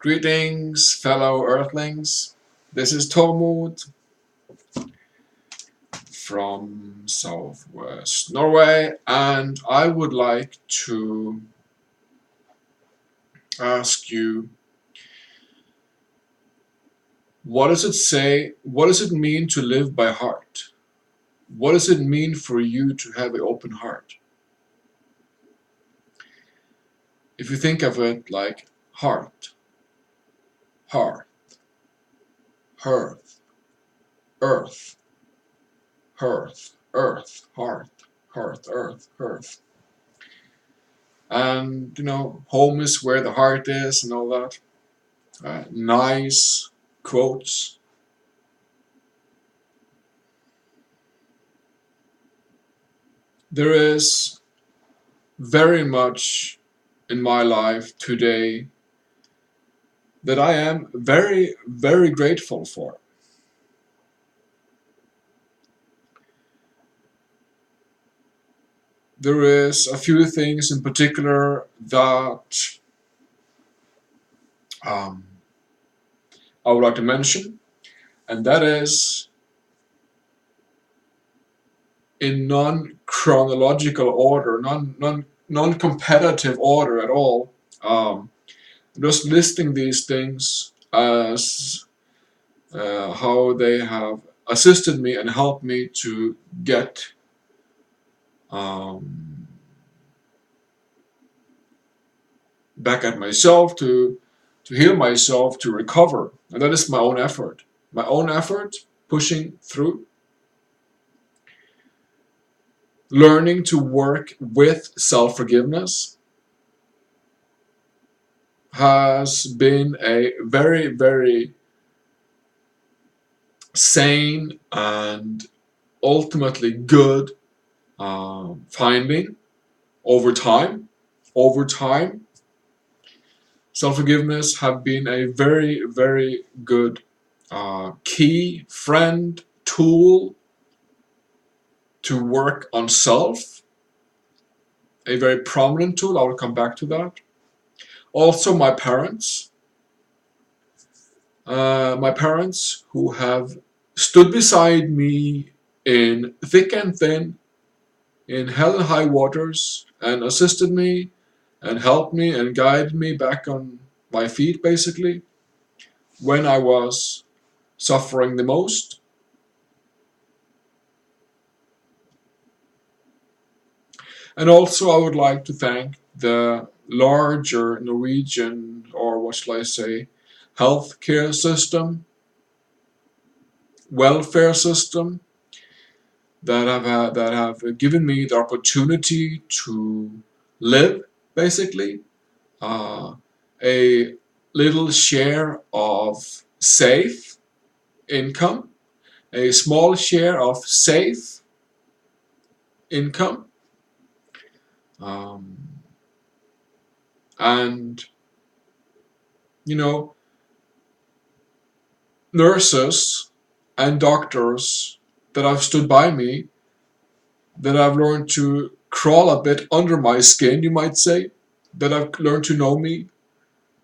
Greetings, fellow Earthlings. This is Tormod from Southwest Norway, and I would like to ask you, what does it mean to live by heart? What does it mean for you to have an open heart? If you think of it like heart, hearth, hearth, earth, hearth, earth, hearth, hearth, earth, hearth. And home is where the heart is and all that. Nice quotes. There is very much in my life today that I am very, very grateful for. There is a few things in particular that um, I would like to mention, and that is in non-chronological order, non-competitive order at all. Just listing these things as how they have assisted me and helped me to get back at myself, to heal myself, to recover. And that is my own effort. My own effort, pushing through, learning to work with self-forgiveness has been a very, very sane and ultimately good finding over time. Over time, self-forgiveness have been a very, very good key, friend, tool to work on self. A very prominent tool. I will come back to that. Also, my parents who have stood beside me in thick and thin, in hell and high waters, and assisted me and helped me and guided me back on my feet, basically, when I was suffering the most. And also, I would like to thank the larger Norwegian, or what shall I say, healthcare system, welfare system, that have given me the opportunity to live, basically, a little share of safe income, a small share of safe income, um, and nurses and doctors that have stood by me, that I've learned to crawl a bit under my skin, you might say, that I've learned to know me,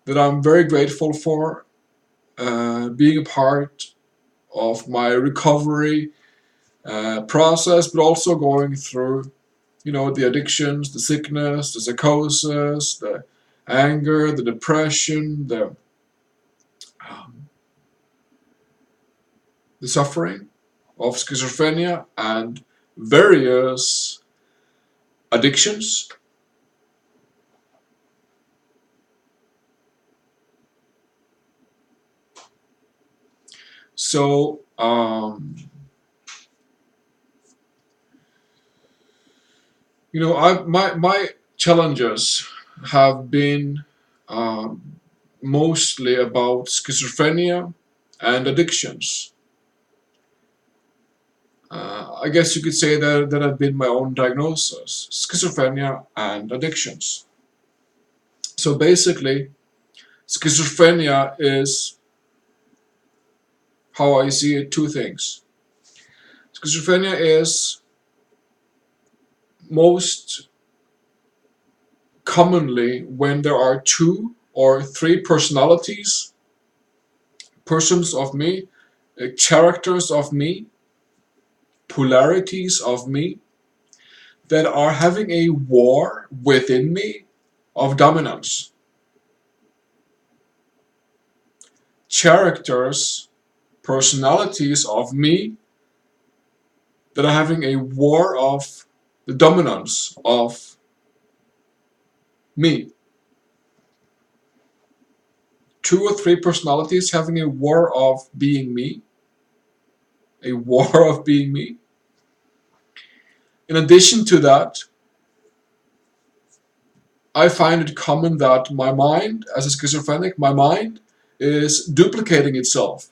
that I'm very grateful for being a part of my recovery process, but also going through, the addictions, the sickness, the psychosis, the anger, the depression, um, the suffering of schizophrenia and various addictions. So, my challenges have been um, mostly about schizophrenia and addictions. I guess you could say that have been my own diagnosis: schizophrenia and addictions. So basically, schizophrenia is, how I see it, two things. Schizophrenia is most commonly when there are two or three personalities, persons of me, characters of me, polarities of me that are having a war within me of dominance. Characters, personalities of me that are having a war of the dominance of me. Two or three personalities having a war of being me. A war of being me. In addition to that, I find it common that my mind, as a schizophrenic, my mind is duplicating itself,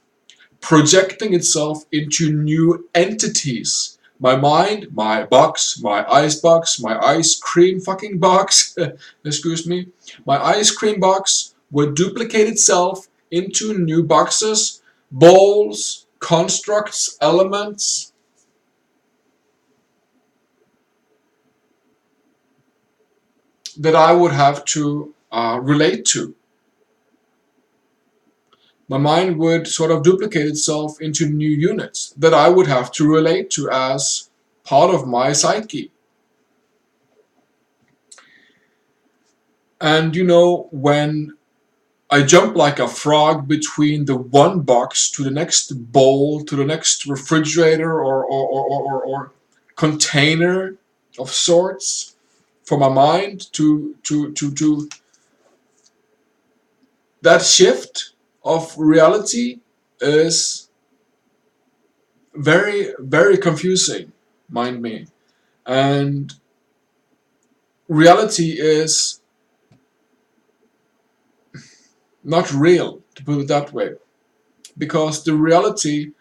projecting itself into new entities. My mind, my box, my ice box, my ice cream fucking box, excuse me, my ice cream box would duplicate itself into new boxes, bowls, constructs, elements that I would have to relate to. My mind would sort of duplicate itself into new units that I would have to relate to as part of my psyche. And when I jump like a frog between the one box to the next bowl, to the next refrigerator or container of sorts for my mind to that shift of reality is very, very confusing, mind me. And reality is not real, to put it that way. Because the reality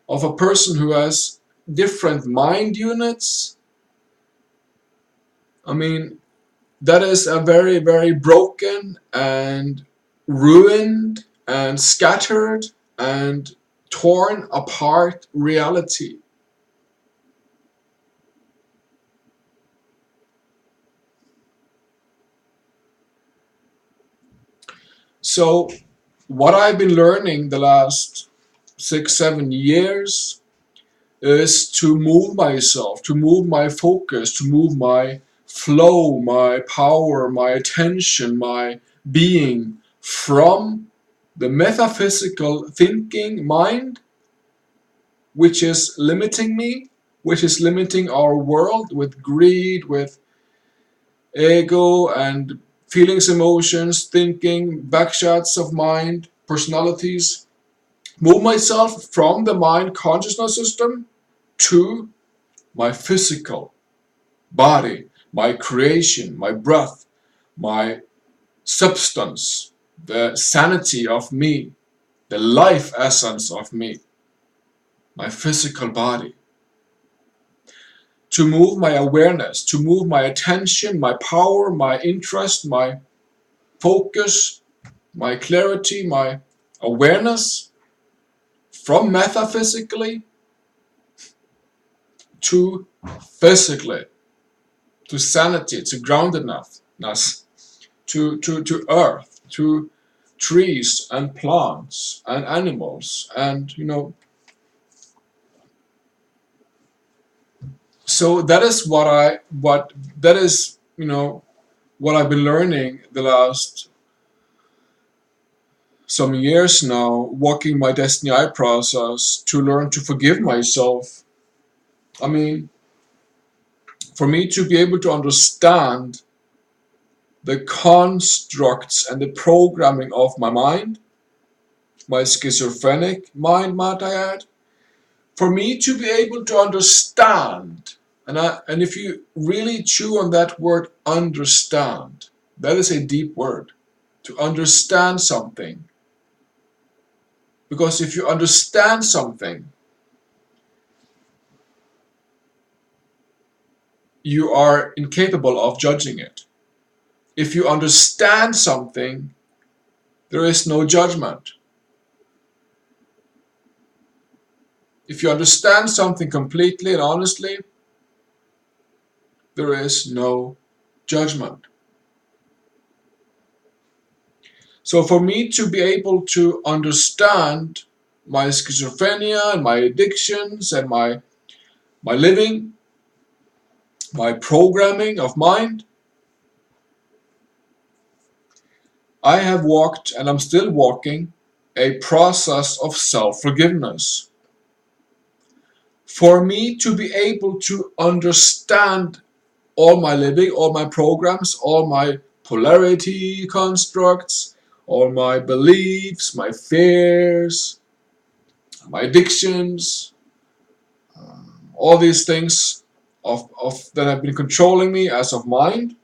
of a person who has different mind units, I mean, that is a very, very broken and ruined and scattered and torn apart reality. So, what I've been learning the last 6, 7 years is to move myself, to move my focus, to move my flow, my power, my attention, my being from the metaphysical thinking mind, which is limiting me, which is limiting our world with greed, with ego and feelings, emotions, thinking, backshots of mind, personalities. Move myself from the mind consciousness system to my physical body, my creation, my breath, my substance, the sanity of me, the life essence of me, my physical body. To move my awareness, to move my attention, my power, my interest, my focus, my clarity, my awareness from metaphysically to physically, to sanity, to groundedness, to earth, to trees and plants and animals, and so that is what I've been learning the last some years now, walking my destiny I process to learn to forgive myself. I mean, for me to be able to understand the constructs and the programming of my mind, my schizophrenic mind, might I add, for me to be able to understand, and if you really chew on that word understand, that is a deep word, to understand something. Because if you understand something, you are incapable of judging it. If you understand something, there is no judgment. If you understand something completely and honestly, there is no judgment. So for me to be able to understand my schizophrenia and my addictions and my living, my programming of mind, I have walked and I'm still walking a process of self-forgiveness. For me to be able to understand all my living, all my programs, all my polarity constructs, all my beliefs, my fears, my addictions, all these things of that have been controlling me as of mind.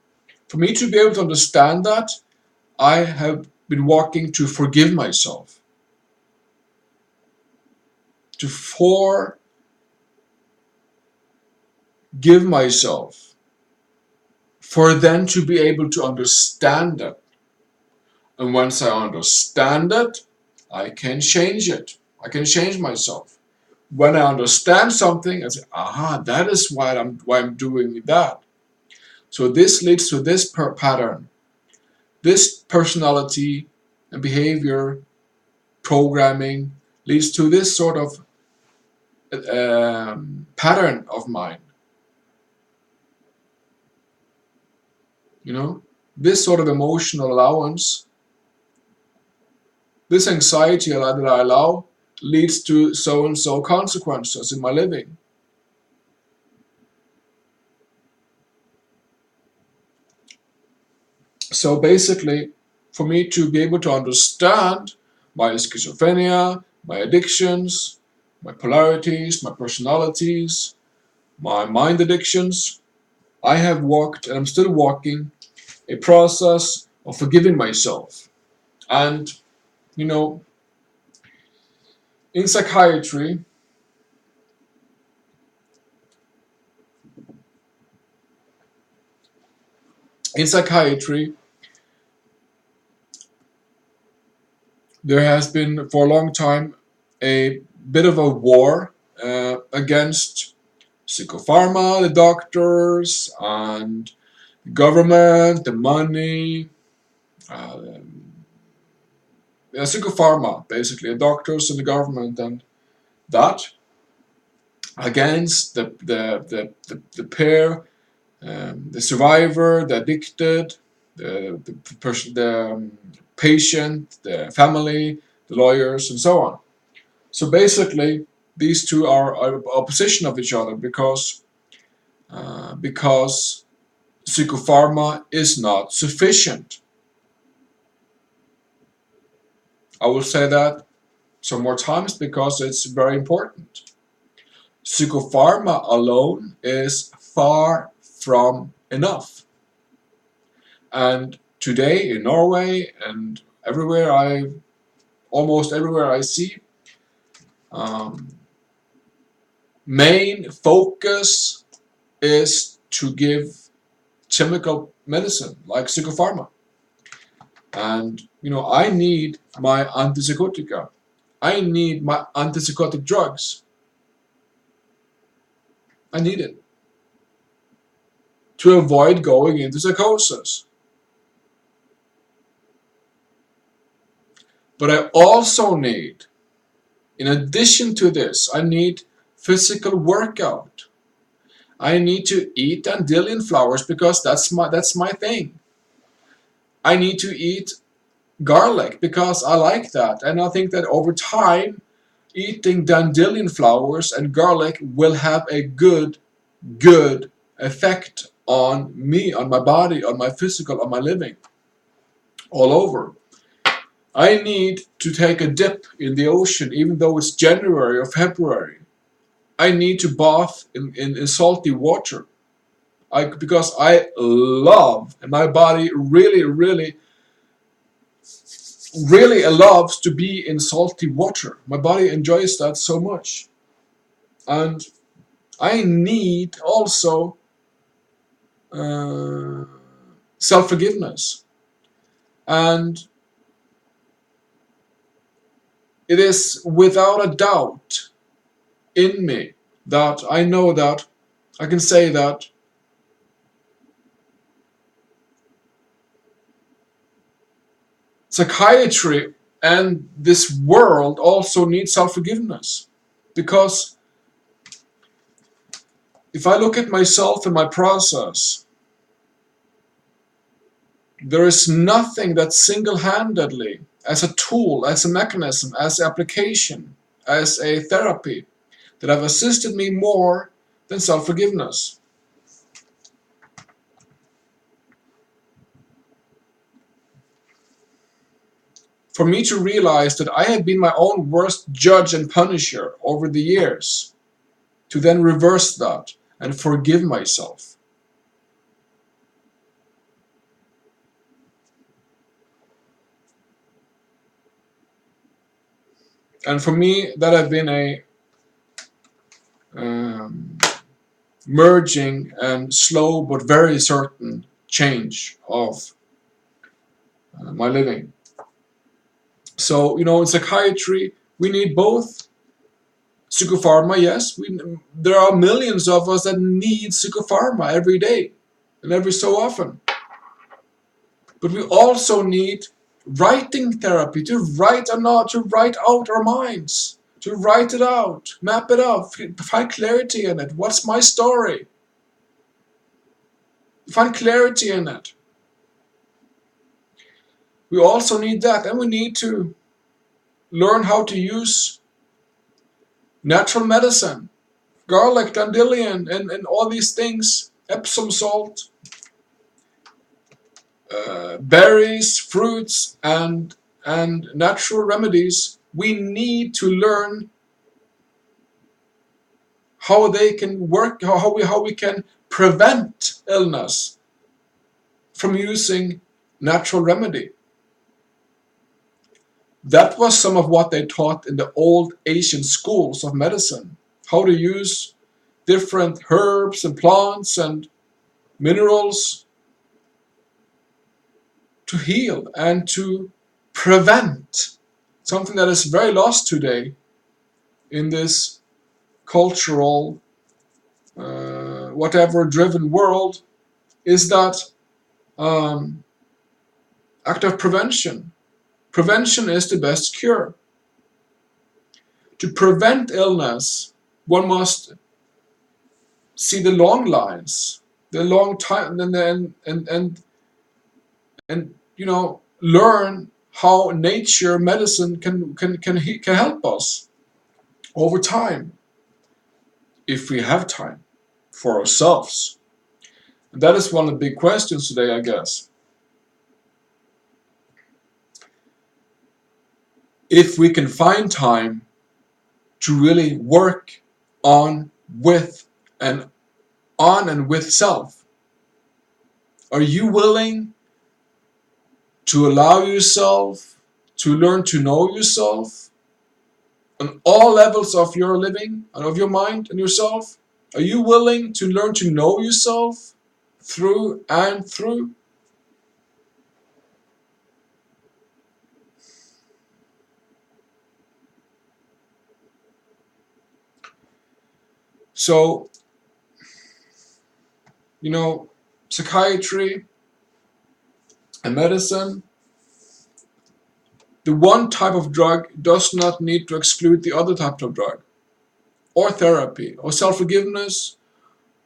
For me to be able to understand that, I have been walking to forgive myself, to forgive myself, for then to be able to understand it. And once I understand it, I can change it. I can change myself. When I understand something, I say, aha, that is why I'm doing that. So this leads to this pattern, this personality and behavior programming leads to this sort of pattern of mine. You know, this sort of emotional allowance, this anxiety that I allow leads to so and so consequences in my living. So basically, for me to be able to understand my schizophrenia, my addictions, my polarities, my personalities, my mind addictions, I have walked and I'm still walking a process of forgiving myself. And, you know, in psychiatry, in psychiatry, there has been for a long time a bit of a war against psychopharma, the doctors, and the government, the money, uh, yeah, psychopharma, basically, the doctors and the government, and that against the pair, the survivor, the addicted, the patient, the family, the lawyers, and so on. So basically, these two are opposition of each other because psychopharma is not sufficient. I will say that some more times because it's very important. Psychopharma alone is far from enough. And today in Norway and almost everywhere I see, um, main focus is to give chemical medicine like psychopharma. And I need my antipsychotica. I need my antipsychotic drugs. I need it to avoid going into psychosis. But I also need, in addition to this, I need physical workout. I need to eat dandelion flowers because that's my thing. I need to eat garlic because I like that, and I think that over time, eating dandelion flowers and garlic will have a good effect on me, on my body, on my physical, on my living, all over. I need to take a dip in the ocean, even though it's January or February. I need to bath in salty water. Because I love, and my body really loves to be in salty water. My body enjoys that so much. And I need also uh, self-forgiveness. And it is without a doubt in me that I know that I can say that Psychiatry and this world also need self-forgiveness, because if I look at myself and my process, there is nothing that single-handedly, as a tool, as a mechanism, as an application, as a therapy, that have assisted me more than self-forgiveness. For me to realize that I had been my own worst judge and punisher over the years, to then reverse that and forgive myself. And for me, that have been a um, merging and slow but very certain change of my living. So, in psychiatry, we need both psychopharma, yes. There are millions of us that need psychopharma every day and every so often. But we also need writing therapy, to write out our minds, to write it out, map it out, find clarity in it. What's my story? Find clarity in it. We also need that, and we need to learn how to use natural medicine, garlic, dandelion, and all these things, Epsom salt, berries, fruits, and natural remedies. We need to learn how they can work, how we can prevent illness from using natural remedy. That was some of what they taught in the old Asian schools of medicine, how to use different herbs and plants and minerals to heal and to prevent, something that is very lost today in this cultural, whatever driven world, is that act of prevention. Prevention is the best cure. To prevent illness, one must see the long lines, the long time, and learn how nature medicine can help us over time, if we have time for ourselves. And that is one of the big questions today, I guess. If we can find time to really work on with and self, are you willing to allow yourself to learn to know yourself on all levels of your living and of your mind and yourself? Are you willing to learn to know yourself through and through? So, psychiatry and medicine, the one type of drug does not need to exclude the other type of drug, or therapy, or self-forgiveness,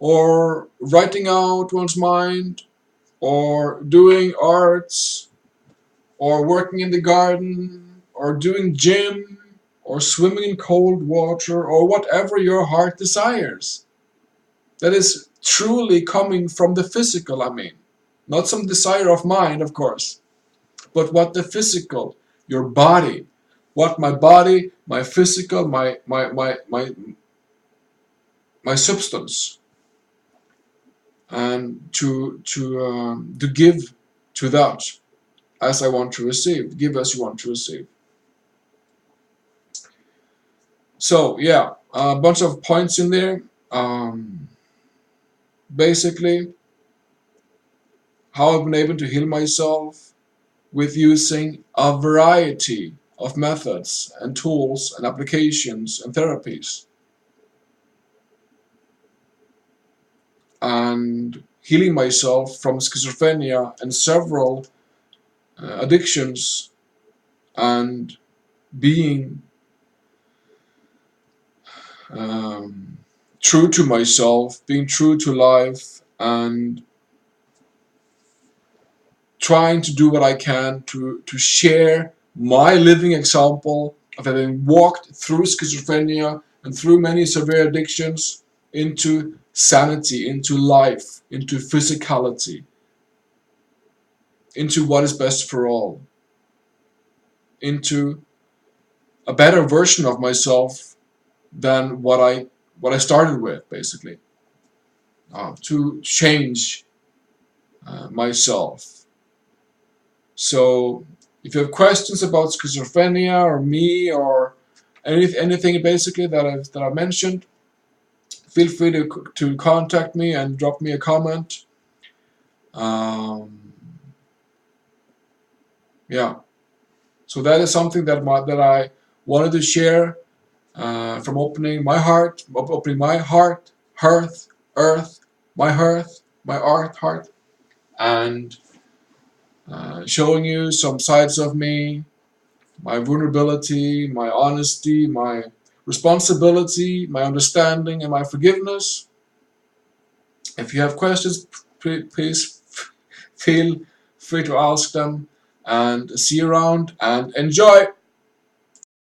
or writing out one's mind, or doing arts, or working in the garden, or doing gym, or swimming in cold water, or whatever your heart desires. That is truly coming from the physical, not some desire of mind, of course, but what the physical, your body, what my body, my physical, my substance, and to give to that as I want to receive. Give as you want to receive. So yeah, a bunch of points in there. Basically, how I've been able to heal myself with using a variety of methods and tools and applications and therapies, and healing myself from schizophrenia and several addictions and being um, true to myself, being true to life, and trying to do what I can to share my living example of having walked through schizophrenia and through many severe addictions into sanity, into life, into physicality, into what is best for all, into a better version of myself than what I started with, basically, to change myself. So if you have questions about schizophrenia or me or anything basically that I've mentioned, feel free to contact me and drop me a comment. Um, yeah, so that is something that I wanted to share from opening my hearth, earth, my heart, and showing you some sides of me, my vulnerability, my honesty, my responsibility, my understanding, and my forgiveness. If you have questions, please feel free to ask them, and see you around and enjoy.